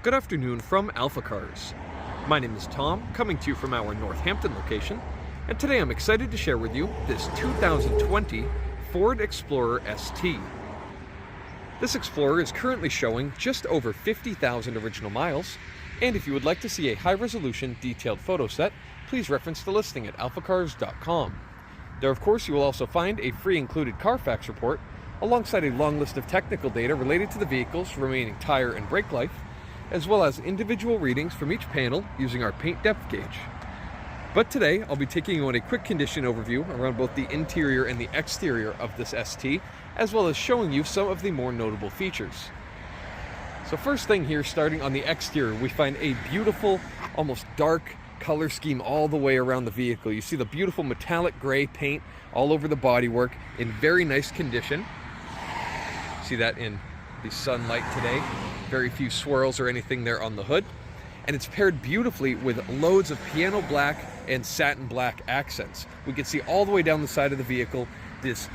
Good afternoon from AlphaCars. My name is Tom, coming to you from our North Hampton location, and today I'm excited to share with you this 2020 Ford Explorer ST. This Explorer is currently showing just over 50,000 original miles, and if you would like to see a high-resolution detailed photo set, please reference the listing at alphacars.com. There, of course, you will also find a free included Carfax report, alongside a long list of technical data related to the vehicle's remaining tire and brake life, as well as individual readings from each panel using our paint depth gauge. But today, I'll be taking you on a quick condition overview around both the interior and the exterior of this ST, as well as showing you some of the more notable features. So first thing here, starting on the exterior, we find a beautiful, almost dark color scheme all the way around the vehicle. You see the beautiful metallic gray paint all over the bodywork in very nice condition. See that in the sunlight today. Very few swirls or anything there on the hood. And it's paired beautifully with loads of piano black and satin black accents. We can see all the way down the side of the vehicle this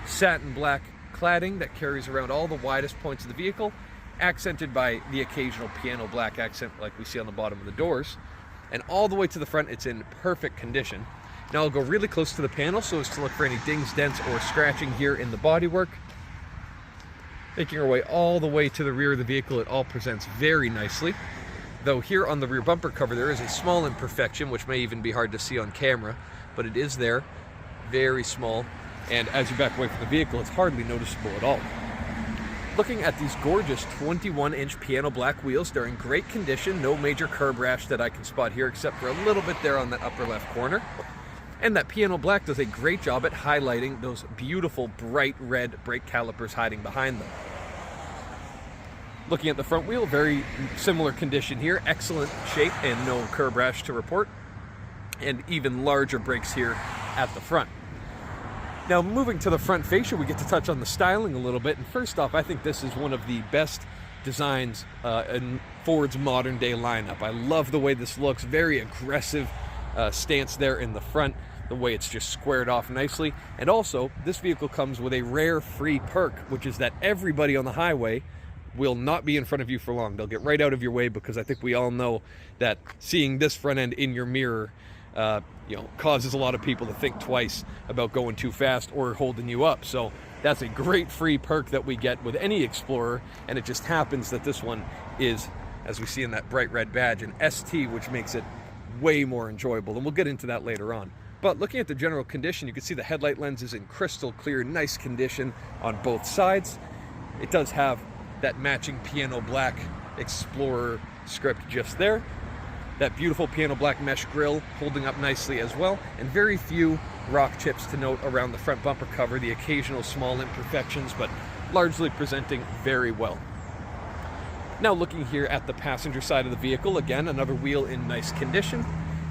satin black cladding that carries around all the widest points of the vehicle, accented by the occasional piano black accent like we see on the bottom of the doors. And all the way to the front, it's in perfect condition. Now I'll go really close to the panel so as to look for any dings, dents, or scratching here in the bodywork. Making our way all the way to the rear of the vehicle, it all presents very nicely. Though here on the rear bumper cover there is a small imperfection, which may even be hard to see on camera, but it is there, very small, and as you back away from the vehicle, it's hardly noticeable at all. Looking at these gorgeous 21-inch piano black wheels, they're in great condition, no major curb rash that I can spot here except for a little bit there on that upper left corner. And that piano black does a great job at highlighting those beautiful bright red brake calipers hiding behind them. Looking at the front wheel, very similar condition here, excellent shape and no curb rash to report, and even larger brakes here at the front. Now moving to the front fascia, we get to touch on the styling a little bit, and first off, I think this is one of the best designs in Ford's modern day lineup. I love the way this looks, very aggressive stance there in the front, the way it's just squared off nicely. And also, this vehicle comes with a rare free perk, which is that everybody on the highway will not be in front of you for long. They'll get right out of your way, because I think we all know that seeing this front end in your mirror causes a lot of people to think twice about going too fast or holding you up. So that's a great free perk that we get with any Explorer, and it just happens that this one is, as we see in that bright red badge, an ST, which makes it way more enjoyable, and we'll get into that later on. But looking at the general condition, you can see the headlight lens is in crystal clear, nice condition on both sides. It does have that matching piano black Explorer script just there. That beautiful piano black mesh grille holding up nicely as well, and very few rock chips to note around the front bumper cover, the occasional small imperfections, but largely presenting very well. Now looking here at the passenger side of the vehicle, again, another wheel in nice condition.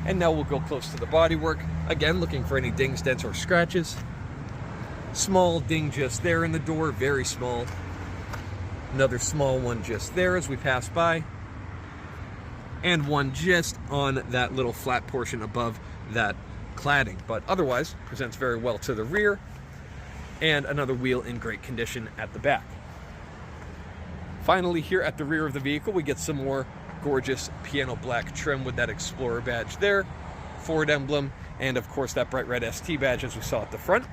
And now we'll go close to the bodywork, again looking for any dings, dents, or scratches. Small ding just there in the door, very small. Another small one just there as we pass by. And one just on that little flat portion above that cladding, but otherwise presents very well to the rear. And another wheel in great condition at the back. Finally, here at the rear of the vehicle, we get some more gorgeous piano black trim with that Explorer badge there, Ford emblem, and of course that bright red ST badge as we saw at the front.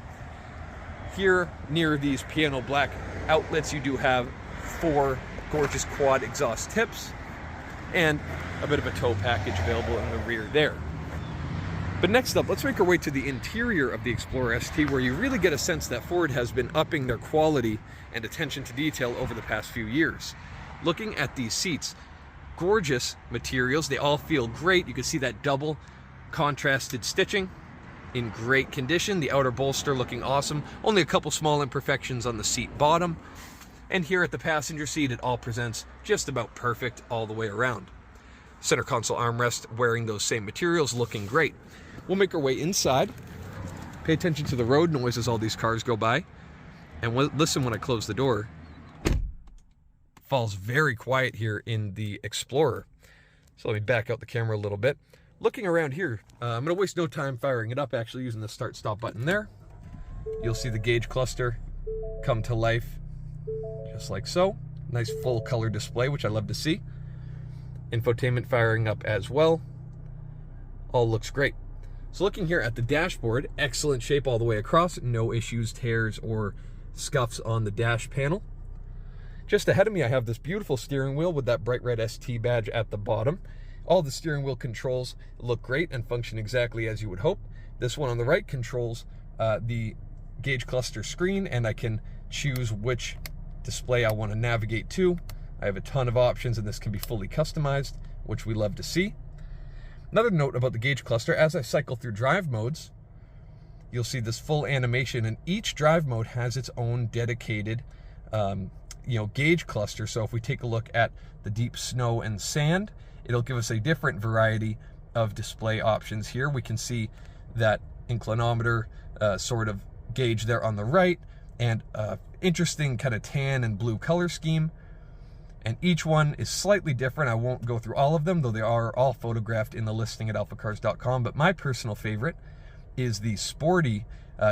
Here near these piano black outlets, you do have 4 gorgeous quad exhaust tips and a bit of a tow package available in the rear there. But next up, let's make our way to the interior of the Explorer ST, where you really get a sense that Ford has been upping their quality and attention to detail over the past few years. Looking at these seats, gorgeous materials, they all feel great. You can see that double contrasted stitching in great condition, the outer bolster looking awesome, only a couple small imperfections on the seat bottom. And here at the passenger seat, it all presents just about perfect all the way around. Center console armrest wearing those same materials, looking great. We'll make our way inside, pay attention to the road noise as all these cars go by, and listen when I close the door. It falls very quiet here in the Explorer. So let me back out the camera a little bit. Looking around here, I'm going to waste no time firing it up, actually using the start-stop button there. You'll see the gauge cluster come to life just like so. Nice full color display, which I love to see. Infotainment firing up as well. All looks great. So looking here at the dashboard, excellent shape all the way across. No issues, tears, or scuffs on the dash panel. Just ahead of me, I have this beautiful steering wheel with that bright red ST badge at the bottom. All the steering wheel controls look great and function exactly as you would hope. This one on the right controls the gauge cluster screen, and I can choose which display I want to navigate to. I have a ton of options, and this can be fully customized, which we love to see. Another note about the gauge cluster, as I cycle through drive modes, you'll see this full animation, and each drive mode has its own dedicated gauge cluster. So if we take a look at the deep snow and sand, it'll give us a different variety of display options here. We can see that inclinometer sort of gauge there on the right, and interesting kind of tan and blue color scheme. And each one is slightly different. I won't go through all of them, though they are all photographed in the listing at alphacars.com. But my personal favorite is the sporty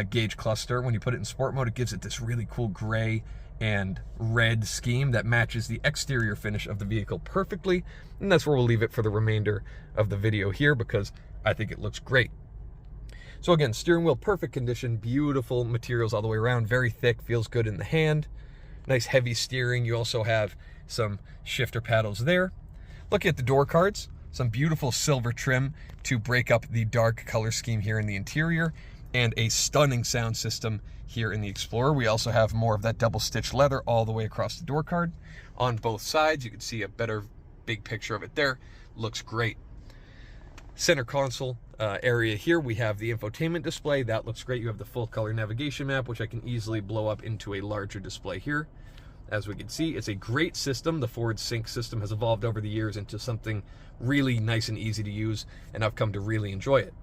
gauge cluster. When you put it in sport mode, it gives it this really cool gray and red scheme that matches the exterior finish of the vehicle perfectly. And that's where we'll leave it for the remainder of the video here, because I think it looks great. So again, steering wheel, perfect condition, beautiful materials all the way around, very thick, feels good in the hand. Nice heavy steering. You also have some shifter paddles there. Looking at the door cards, some beautiful silver trim to break up the dark color scheme here in the interior, and a stunning sound system here in the Explorer. We also have more of that double stitch leather all the way across the door card. On both sides, you can see a better big picture of it there. Looks great. Center console area here, we have the infotainment display. That looks great. You have the full color navigation map, which I can easily blow up into a larger display here. As we can see, it's a great system. The Ford Sync system has evolved over the years into something really nice and easy to use, and I've come to really enjoy it.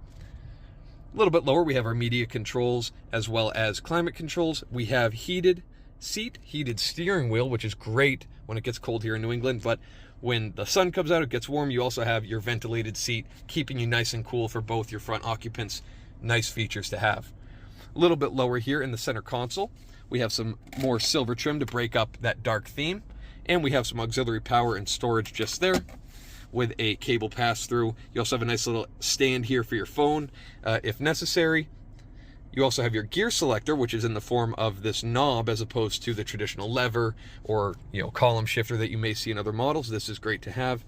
A little bit lower, we have our media controls as well as climate controls. We have heated seat, heated steering wheel, which is great when it gets cold here in New England, but when the sun comes out, it gets warm. You also have your ventilated seat, keeping you nice and cool for both your front occupants. Nice features to have. A little bit lower here in the center console, we have some more silver trim to break up that dark theme, and we have some auxiliary power and storage just there with a cable pass-through. You also have a nice little stand here for your phone if necessary. You also have your gear selector, which is in the form of this knob as opposed to the traditional lever or column shifter that you may see in other models. This is great to have.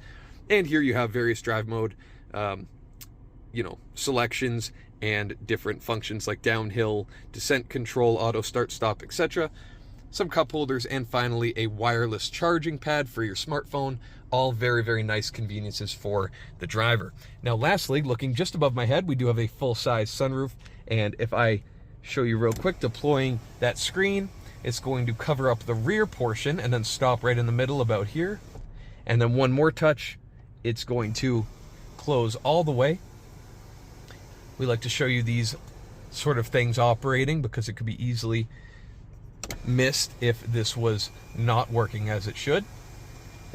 And here you have various drive mode selections and different functions like downhill, descent control, auto start stop, etc. Some cup holders, and finally a wireless charging pad for your smartphone. All very, very nice conveniences for the driver. Now lastly, looking just above my head, we do have a full-size sunroof, and if I show you real quick, deploying that screen, it's going to cover up the rear portion and then stop right in the middle about here. And then one more touch, it's going to close all the way. We like to show you these sort of things operating because it could be easily missed if this was not working as it should.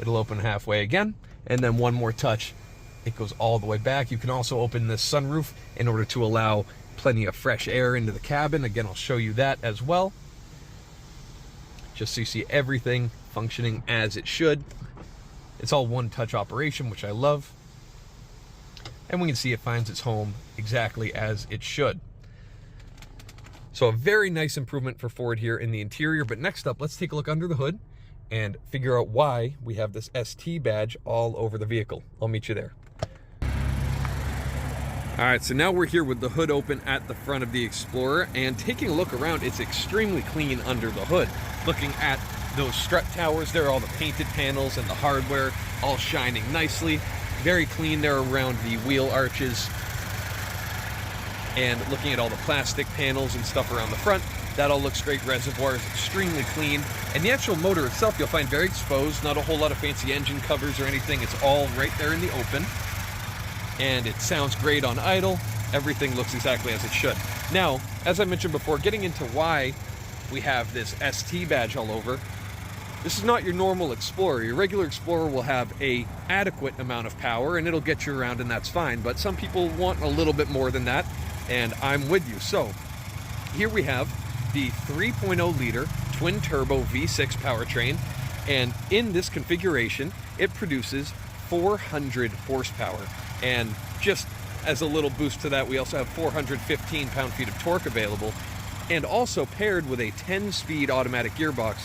It'll open halfway again, and then one more touch, it goes all the way back. You can also open this sunroof in order to allow plenty of fresh air into the cabin. Again, I'll show you that as well, just so you see everything functioning as it should. It's all one-touch operation, which I love. And we can see it finds its home exactly as it should. So a very nice improvement for Ford here in the interior. But next up, let's take a look under the hood and figure out why we have this ST badge all over the vehicle. I'll meet you there. All right, so now we're here with the hood open at the front of the Explorer, and taking a look around, it's extremely clean under the hood. Looking at those strut towers, there are all the painted panels and the hardware all shining nicely. Very clean there around the wheel arches. And looking at all the plastic panels and stuff around the front, that all looks great. Reservoir is extremely clean. And the actual motor itself, you'll find very exposed, not a whole lot of fancy engine covers or anything. It's all right there in the open. And it sounds great on idle. Everything looks exactly as it should. Now, as I mentioned before, getting into why we have this ST badge all over, this is not your normal Explorer. Your regular Explorer will have a adequate amount of power and it'll get you around, and that's fine. But some people want a little bit more than that, and I'm with you. So here we have the 3.0 liter twin turbo V6 powertrain, and in this configuration it produces 400 horsepower. And just as a little boost to that, we also have 415 pound-feet of torque available, and also paired with a 10-speed automatic gearbox,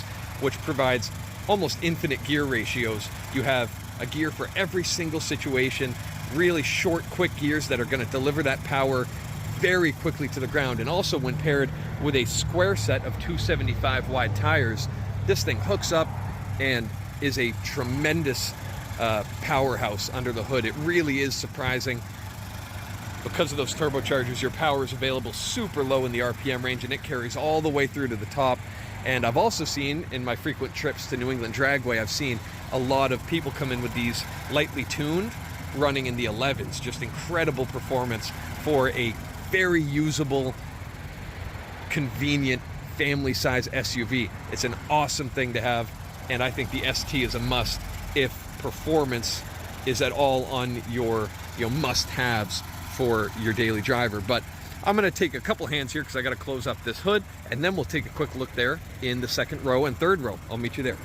which provides almost infinite gear ratios. You have a gear for every single situation, really short, quick gears that are going to deliver that power very quickly to the ground. And also, when paired with a square set of 275 wide tires, this thing hooks up and is a tremendous powerhouse under the hood. It really is surprising. Because of those turbochargers, your power is available super low in the RPM range, and it carries all the way through to the top. And I've also seen, in my frequent trips to New England Dragway, I've seen a lot of people come in with these lightly tuned, running in the 11s. Just incredible performance for a very usable, convenient, family-size SUV. It's an awesome thing to have, and I think the ST is a must if performance is at all on your must-haves for your daily driver. But I'm going to take a couple hands here because I got to close up this hood, and then we'll take a quick look there in the second row and third row. I'll meet you there.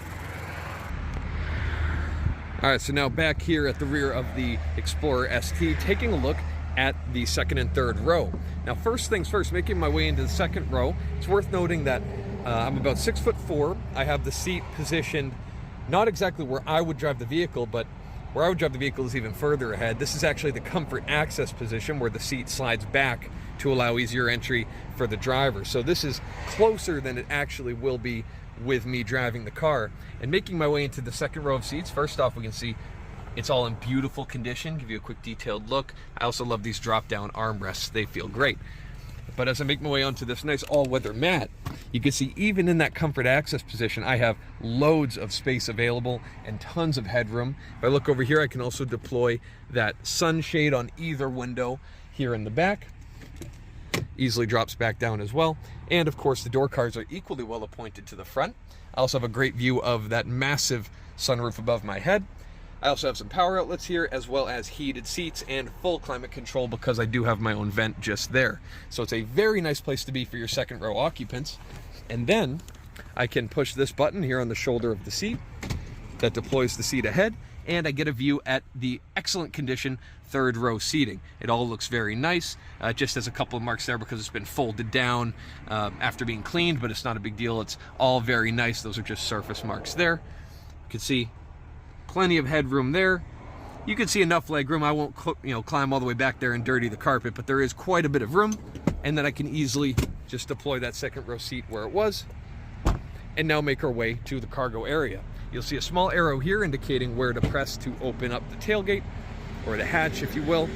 All right, so now back here at the rear of the Explorer ST, taking a look at the second and third row. Now, first things first, making my way into the second row, it's worth noting that I'm about 6'4". I have the seat positioned not exactly where I would drive the vehicle, but where I would drive the vehicle is even further ahead. This is actually the comfort access position where the seat slides back to allow easier entry for the driver. So this is closer than it actually will be with me driving the car. And making my way into the second row of seats, first off, we can see it's all in beautiful condition. Give you a quick detailed look. I also love these drop-down armrests. They feel great. But as I make my way onto this nice all-weather mat, you can see even in that comfort access position, I have loads of space available and tons of headroom. If I look over here, I can also deploy that sunshade on either window here in the back. Easily drops back down as well. And of course, the door cars are equally well appointed to the front. I also have a great view of that massive sunroof above my head. I also have some power outlets here, as well as heated seats and full climate control because I do have my own vent just there. So it's a very nice place to be for your second row occupants. And then I can push this button here on the shoulder of the seat that deploys the seat ahead, and I get a view at the excellent condition third row seating. It all looks very nice. Just has a couple of marks there because it's been folded down after being cleaned, but it's not a big deal. It's all very nice. Those are just surface marks there. You can see plenty of headroom there. You can see enough leg room. I won't climb all the way back there and dirty the carpet, but there is quite a bit of room. And then I can easily just deploy that second row seat where it was, and now make our way to the cargo area. You'll see a small arrow here indicating where to press to open up the tailgate, or the hatch, if you will.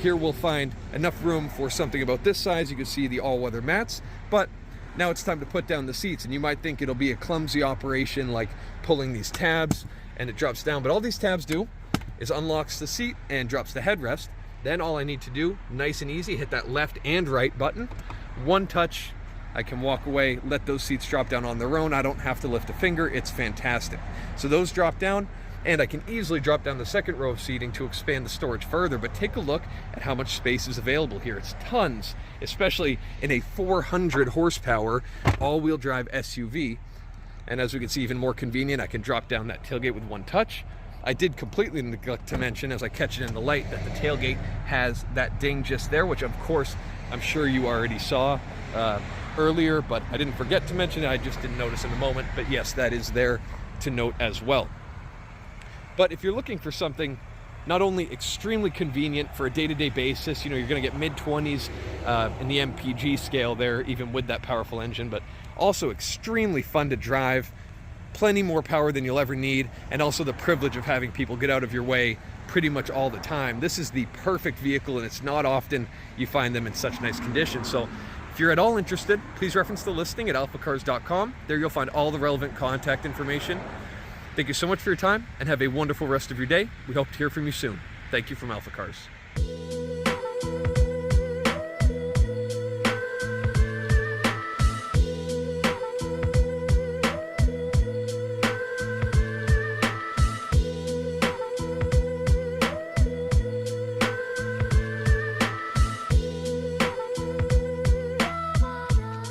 Here we'll find enough room for something about this size. You can see the all-weather mats, but now it's time to put down the seats, and you might think it'll be a clumsy operation like pulling these tabs and it drops down, but all these tabs do is unlocks the seat and drops the headrest. Then all I need to do, nice and easy, hit that left and right button. One touch, I can walk away, let those seats drop down on their own. I don't have to lift a finger. It's fantastic. So those drop down, and I can easily drop down the second row of seating to expand the storage further. But take a look at how much space is available here. It's tons, especially in a 400 horsepower all-wheel drive SUV. And as we can see, even more convenient, I can drop down that tailgate with one touch. I did completely neglect to mention, as I catch it in the light, that the tailgate has that ding just there, which of course I'm sure you already saw earlier, but I didn't forget to mention it. I just didn't notice in the moment. But yes, that is there to note as well. But if you're looking for something not only extremely convenient for a day-to-day basis, you're going to get mid-20s in the MPG scale there, even with that powerful engine, but also extremely fun to drive, plenty more power than you'll ever need, and also the privilege of having people get out of your way pretty much all the time. This is the perfect vehicle, and it's not often you find them in such nice condition. So if you're at all interested, please reference the listing at alphacars.com. There you'll find all the relevant contact information. Thank you so much for your time, and have a wonderful rest of your day. We hope to hear from you soon. Thank you from AlphaCars.